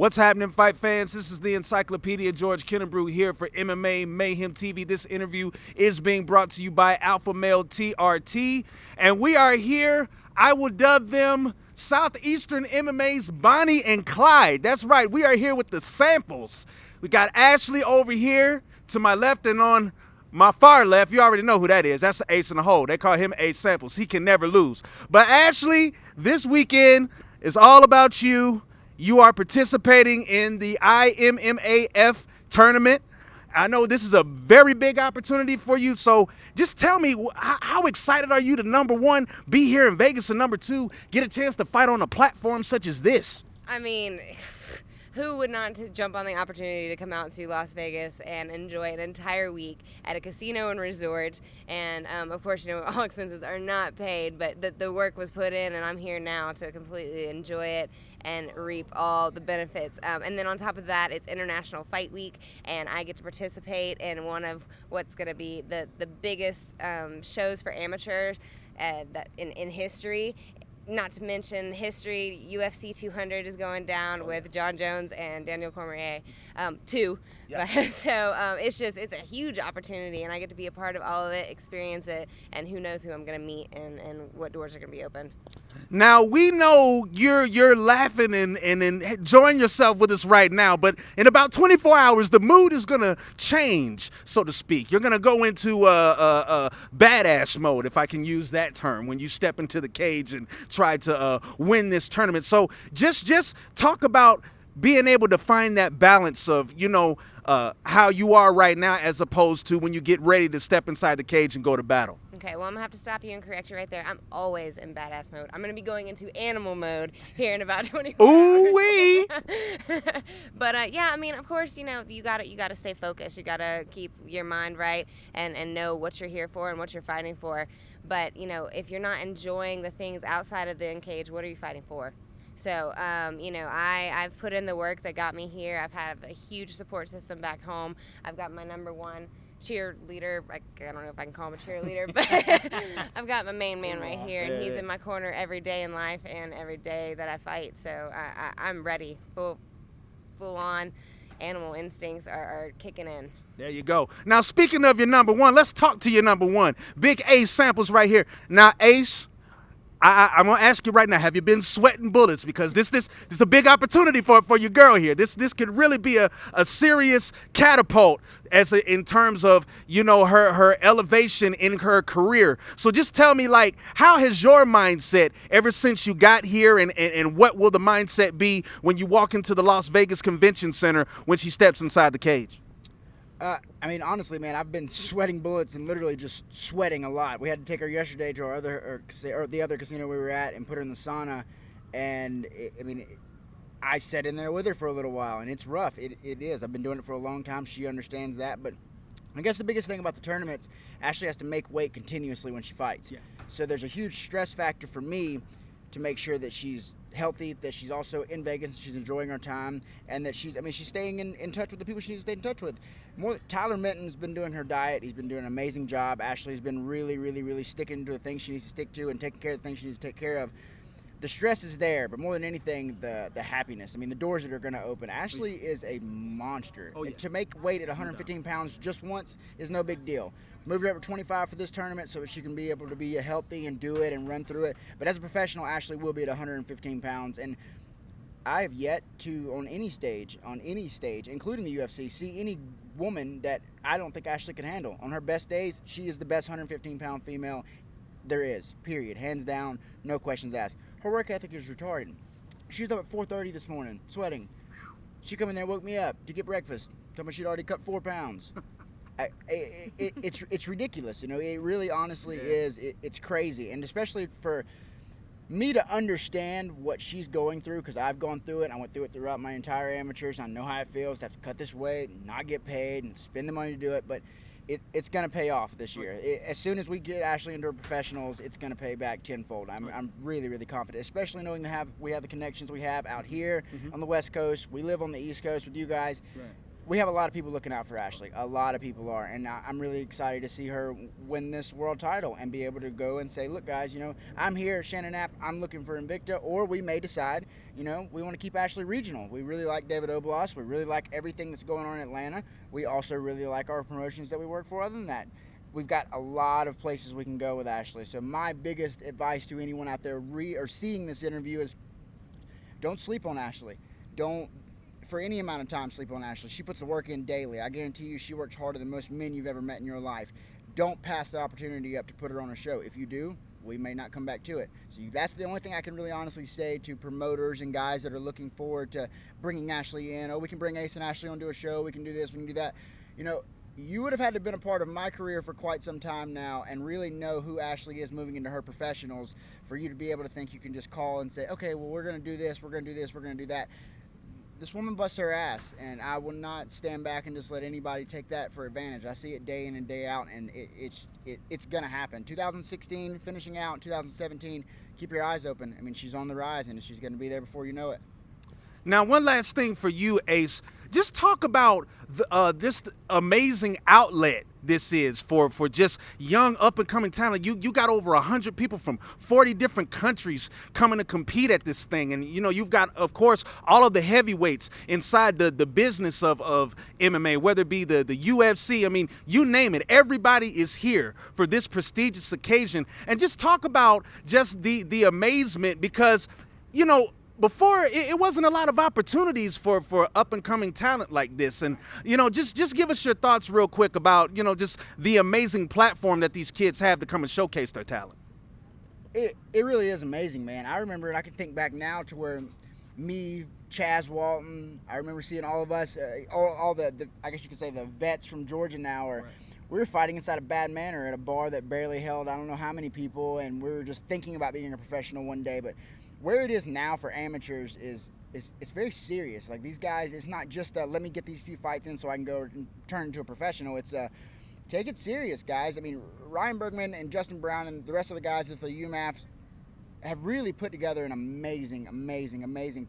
What's happening, fight fans? This is the Encyclopedia George Kennebrew here for MMA Mayhem TV. This interview is being brought to you by Alpha Male TRT, and we are here. I will dub them Southeastern MMA's Bonnie and Clyde. That's right, we are here with the samples. We got Ashley over here to my left, and on my far left, you already know who that is. That's the ace in the hole. They call him Ace Samples. He can never lose. But Ashley, this weekend is all about you. You are participating in the IMMAF tournament. I know this is a very big opportunity for you, so just tell me, how excited are you to, number one, be here in Vegas, and number two, get a chance to fight on a platform such as this? I mean, who would not jump on the opportunity to come out to Las Vegas and enjoy an entire week at a casino and resort? And of course, all expenses are not paid, but the work was put in, and I'm here now to completely enjoy it and reap all the benefits. And then on top of that, it's International Fight Week, and I get to participate in one of what's going to be the biggest shows for amateurs in history. Not to mention history, UFC 200 is going down with John Jones and Daniel Cormier, two. Yeah. So it's a huge opportunity, and I get to be a part of all of it, experience it, and who knows who I'm going to meet and what doors are going to be open. Now, we know you're laughing and enjoying yourself with us right now, but in about 24 hours, the mood is going to change, so to speak. You're going to go into badass mode, if I can use that term, when you step into the cage and try to win this tournament. So just talk about being able to find that balance of, how you are right now as opposed to when you get ready to step inside the cage and go to battle. Okay, well, I'm going to have to stop you and correct you right there. I'm always in badass mode. I'm going to be going into animal mode here in about 24 hours. Ooh-wee! But, yeah, I mean, of course, you got to stay focused. You got to keep your mind right and know what you're here for and what you're fighting for. But, if you're not enjoying the things outside of the cage, what are you fighting for? So, I've put in the work that got me here. I've had a huge support system back home. I've got my number one cheerleader. I don't know if I can call him a cheerleader, but I've got my main man right here, and he's in my corner every day in life and every day that I fight. So I'm ready. Full on animal instincts are kicking in. There you go. Now, speaking of your number one, let's talk to your number one. Big Ace Samples right here. Now, Ace, I'm gonna ask you right now, have you been sweating bullets? Because this is a big opportunity for your girl here. This could really be a serious catapult in terms of her elevation in her career. So just tell me, how has your mindset ever since you got here, and what will the mindset be when you walk into the Las Vegas Convention Center when she steps inside the cage? I mean, honestly, man, I've been sweating bullets and literally just sweating a lot. We had to take her yesterday to our the other casino we were at and put her in the sauna. And, I sat in there with her for a little while, and it's rough. It is. I've been doing it for a long time. She understands that. But I guess the biggest thing about the tournaments, Ashley has to make weight continuously when she fights. Yeah. So there's a huge stress factor for me to make sure that she's healthy, that she's also in Vegas, she's enjoying her time, and that she's staying in touch with the people she needs to stay in touch with. Tyler Minton's been doing her diet. He's been doing an amazing job. Ashley's been really, really, really sticking to the things she needs to stick to and taking care of the things she needs to take care of. The stress is there, but more than anything, the happiness. The doors that are going to open. Ashley is a monster. Oh, yeah. To make weight at 115 pounds just once is no big deal. Moved her up to 25 for this tournament so that she can be able to be healthy and do it and run through it. But as a professional, Ashley will be at 115 pounds. And I have yet to, on any stage, including the UFC, see any woman that I don't think Ashley can handle. On her best days, she is the best 115-pound female there is, period. Hands down, no questions asked. Her work ethic is retarded. She was up at 4:30 this morning, sweating. She come in there, woke me up to get breakfast. Told me she'd already cut 4 pounds. It's ridiculous, It really, honestly is. It's crazy, and especially for me to understand what she's going through, because I've gone through it. I went through it throughout my entire amateurs. I know how it feels to have to cut this weight, and not get paid, and spend the money to do it. But it's going to pay off this year. As soon as we get Ashley into our professionals, it's going to pay back tenfold. I'm really, really confident, especially knowing we have the connections we have out here on the West Coast. We live on the East Coast with you guys. Right. we have a lot of people looking out for Ashley. A lot of people are, and I'm really excited to see her win this world title and be able to go and say, look, guys, I'm here, Shannon Knapp, I'm looking for Invicta, or we may decide, we want to keep Ashley regional. We really like David Oblas. We really like everything that's going on in Atlanta. We also really like our promotions that we work for. Other than that, we've got a lot of places we can go with Ashley. So my biggest advice to anyone out there or seeing this interview is don't sleep on Ashley. Don't, for any amount of time, sleep on Ashley. She puts the work in daily. I guarantee you she works harder than most men you've ever met in your life. Don't pass the opportunity up to put her on a show. If you do, we may not come back to it. So that's the only thing I can really honestly say to promoters and guys that are looking forward to bringing Ashley in. Oh, we can bring Ace and Ashley onto a show. We can do this. We can do that. You would have had to have been a part of my career for quite some time now and really know who Ashley is moving into her professionals for you to be able to think you can just call and say, okay, well, we're going to do this, we're going to do this, we're going to do that. This woman busts her ass, and I will not stand back and just let anybody take that for advantage. I see it day in and day out, and it's going to happen. 2016, finishing out, 2017, keep your eyes open. I mean, she's on the rise, and she's going to be there before you know it. Now, one last thing for you, Ace. Just talk about this amazing outlet this is for just young up-and-coming talent. You got over 100 people from 40 different countries coming to compete at this thing. And, you've got, of course, all of the heavyweights inside the business of MMA, whether it be the UFC. I mean, you name it. Everybody is here for this prestigious occasion. And just talk about just the amazement because, before it wasn't a lot of opportunities for up-and-coming talent like this. And, just give us your thoughts real quick about, just the amazing platform that these kids have to come and showcase their talent. It really is amazing, man. I remember, and I can think back now to where me, Chaz Walton, I remember seeing all of us, all the I guess you could say the vets from Georgia now, or we were fighting inside a Bad Manor at a bar that barely held I don't know how many people, and we were just thinking about being a professional one day. But where it is now for amateurs is it's very serious. Like these guys, it's not just let me get these few fights in so I can go and turn into a professional. It's take it serious, guys. I mean, Ryan Bergman and Justin Brown and the rest of the guys at the IMMAF have really put together an amazing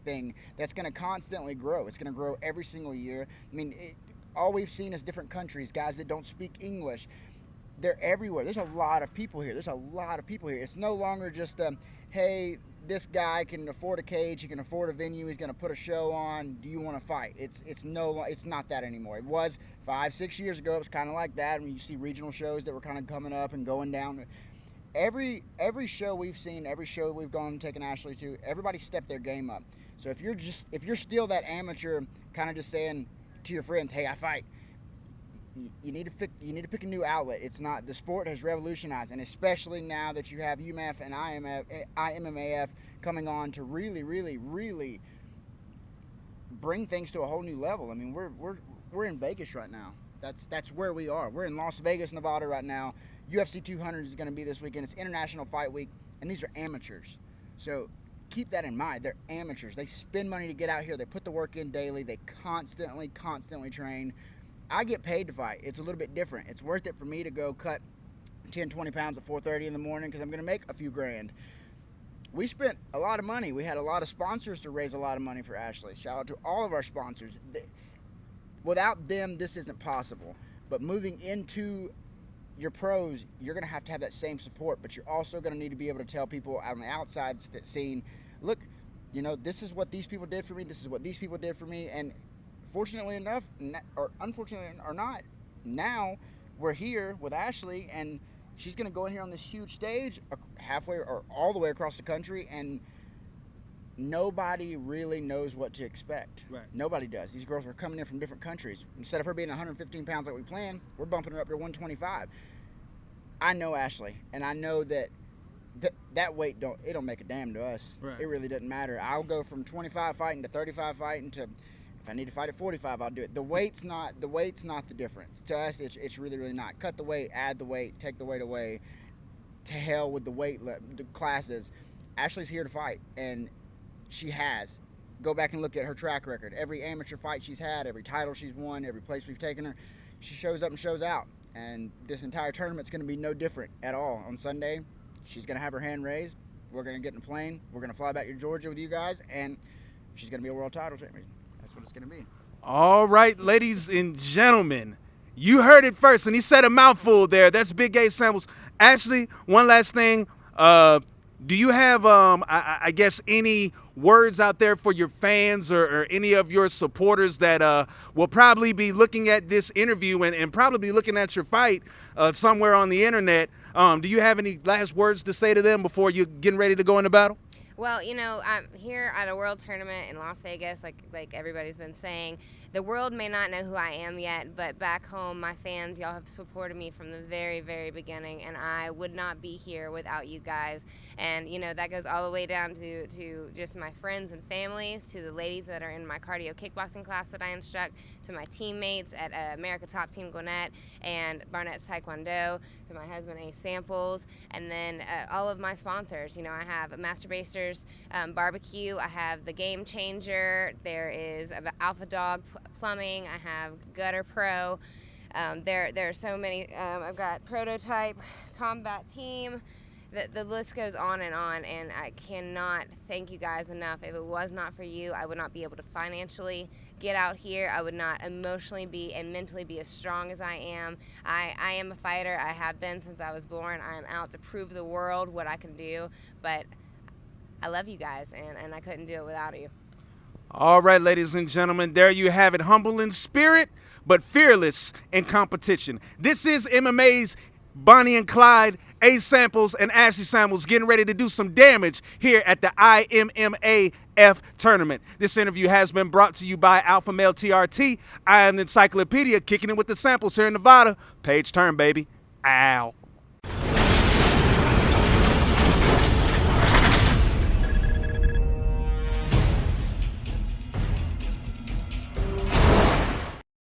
thing that's going to constantly grow. It's going to grow every single year. I mean, all we've seen is different countries, guys that don't speak English. They're everywhere. There's a lot of people here. It's no longer just, hey, this guy can afford a cage, he can afford a venue, he's going to put a show on, do you want to fight? It's not that anymore. It was 5-6 years ago. It was kind of like that when you see regional shows that were kind of coming up and going down. Every show we've seen, every show we've gone and taken Ashley to, everybody stepped their game up. So if you're still that amateur kind of just saying to your friends, hey, I fight, you need to pick a new outlet. It's not, the sport has revolutionized, and especially now that you have UMAF and IMMAF coming on to really bring things to a whole new level. I mean, we're in Vegas right now. That's where we are. We're in Las Vegas, Nevada right now. UFC 200 is going to be this weekend. It's International Fight Week, and these are amateurs. So keep that in mind. They're amateurs. They spend money to get out here. They put the work in daily. They constantly train. I get paid to fight. It's a little bit different. It's worth it for me to go cut 10, 20 pounds at 4:30 in the morning because I'm going to make a few grand. We spent a lot of money. We had a lot of sponsors to raise a lot of money for Ashley. Shout out to all of our sponsors. Without them, this isn't possible. But moving into your pros, you're going to have that same support, but you're also going to need to be able to tell people on the outside scene, look, this is what these people did for me. This is what these people did for me. And fortunately enough, or unfortunately or not, now we're here with Ashley, and she's going to go in here on this huge stage halfway or all the way across the country, and nobody really knows what to expect. Right. Nobody does. These girls are coming in from different countries. Instead of her being 115 pounds like we planned, we're bumping her up to 125. I know Ashley, and I know that weight don't make a damn to us. Right. It really doesn't matter. I'll go from 25 fighting to 35 fighting to, if I need to fight at 45, I'll do it. The weight's not the difference. To us, it's really not. Cut the weight, add the weight, take the weight away. To hell with the weight the classes. Ashley's here to fight, and she has. Go back and look at her track record. Every amateur fight she's had, every title she's won, every place we've taken her, she shows up and shows out. And this entire tournament's going to be no different at all. On Sunday, she's going to have her hand raised. We're going to get in a plane. We're going to fly back to Georgia with you guys, and she's going to be a world title champion. That's what it's going to be. All right, ladies and gentlemen, you heard it first, and he said a mouthful there. That's Big A Samples. Ashley, one last thing. Do you have, I guess, any words out there for your fans or any of your supporters that will probably be looking at this interview and probably looking at your fight somewhere on the internet? Do you have any last words to say to them before you're getting ready to go into battle? Well, I'm here at a world tournament in Las Vegas, like everybody's been saying. The world may not know who I am yet, but back home, my fans, y'all have supported me from the very, very beginning, and I would not be here without you guys. And, that goes all the way down to just my friends and families, to the ladies that are in my cardio kickboxing class that I instruct, to my teammates at America Top Team Gwinnett and Barnett's Taekwondo, to my husband A Samples, and then all of my sponsors. I have Master Basters Barbecue, I have the Game Changer, there is Alpha Dog Plumbing, I have Gutter Pro. There are so many. I've got Prototype, Combat Team. The list goes on, and I cannot thank you guys enough. If it was not for you, I would not be able to financially get out here. I would not emotionally be and mentally be as strong as I am. I am a fighter. I have been since I was born. I am out to prove the world what I can do, but I love you guys, and I couldn't do it without you. All right, ladies and gentlemen, there you have it. Humble in spirit, but fearless in competition. This is MMA's Bonnie and Clyde, A Samples, and Ashley Samples getting ready to do some damage here at the IMMAF tournament. This interview has been brought to you by Alpha Male TRT. I am the Encyclopedia, kicking it with the Samples here in Nevada. Page turn, baby. Ow.